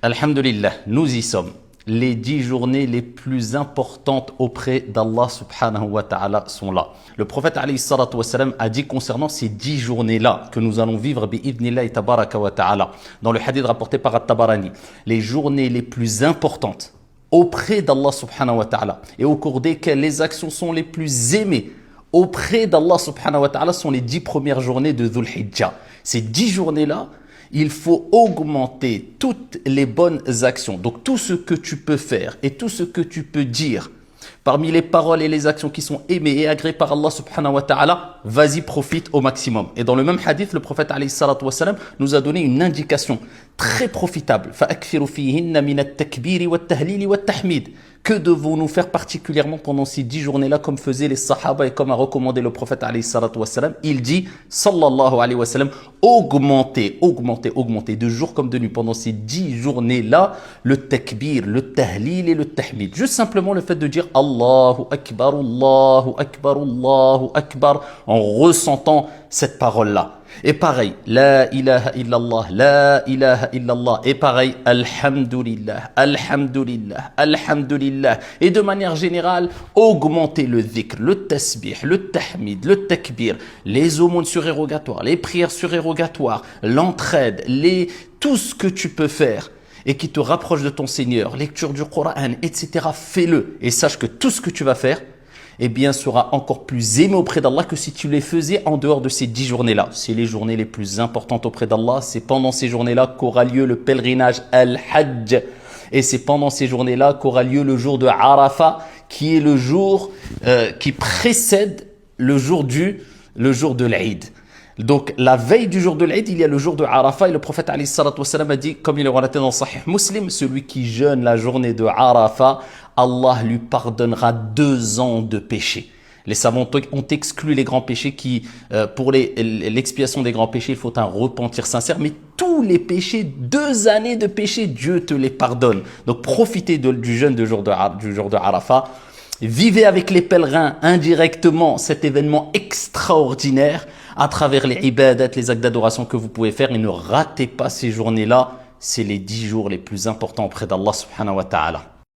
Alhamdulillah, nous y sommes. Les 10 journées les plus importantes auprès d'Allah subhanahu wa ta'ala sont là. Le prophète alayhi salatu wa salam a dit concernant ces 10 journées-là que nous allons vivre bi'idhnillahi tabaraka wa ta'ala dans le hadith rapporté par At-Tabarani, les journées les plus importantes auprès d'Allah subhanahu wa ta'ala et au cours desquelles les actions sont les plus aimées auprès d'Allah subhanahu wa ta'ala sont les 10 premières journées de Dhul Hijjah. Ces 10 journées-là, il faut augmenter toutes les bonnes actions. Donc tout ce que tu peux faire et tout ce que tu peux dire parmi les paroles et les actions qui sont aimées et agréées par Allah subhanahu wa ta'ala, vas-y, profite au maximum. Et dans le même hadith, le prophète alayhi salatu wa salam nous a donné une indication très profitable. فَأَكْثِرُ فِيهِنَّ مِنَ التَّكْبِيرِ وَالتَّهْلِيلِ وَالتَّحْمِيدِ. Que devons-nous faire particulièrement pendant ces 10 journées-là, comme faisaient les sahaba et comme a recommandé le prophète alayhi salatu wa salam? Il dit, sallallahu alayhi wa sallam, augmenter de jour comme de nuit pendant ces 10 journées-là, le takbir, le tahlil et le tahmid. Juste simplement le fait de dire Allahu Akbar, Allahu Akbar, Allahu Akbar, en ressentant cette parole-là. Et pareil, la ilaha illallah, la ilaha illallah. Et pareil, alhamdulillah, alhamdulillah, alhamdulillah. Et de manière générale, augmenter le dhikr, le tasbih, le tahmid, le takbir, les aumônes surérogatoires, les prières surérogatoires, l'entraide, tout ce que tu peux faire et qui te rapproche de ton Seigneur, lecture du Coran, etc. Fais-le et sache que tout ce que tu vas faire, eh bien, sera encore plus aimé auprès d'Allah que si tu les faisais en dehors de ces 10 journées-là. C'est les journées les plus importantes auprès d'Allah. C'est pendant ces journées-là qu'aura lieu le pèlerinage Al-Hajj. Et c'est pendant ces journées-là qu'aura lieu le jour de Arafat, qui est le jour qui précède le jour de l'Aïd. Donc, la veille du jour de l'Aïd, il y a le jour de Arafat et le prophète alayhi salatu wa salam a dit, comme il est relaté dans Sahih Muslim, celui qui jeûne la journée de Arafat, Allah lui pardonnera 2 ans de péché. Les savants ont exclu les grands péchés qui, pour l'expiation des grands péchés, il faut un repentir sincère. Mais tous les péchés, 2 années de péché, Dieu te les pardonne. Donc profitez du jeûne du jour de Arafat. Vivez avec les pèlerins indirectement cet événement extraordinaire à travers les ibadat, les actes d'adoration que vous pouvez faire. Et ne ratez pas ces journées-là. C'est les 10 jours les plus importants auprès d'Allah subhanahu wa ta'ala.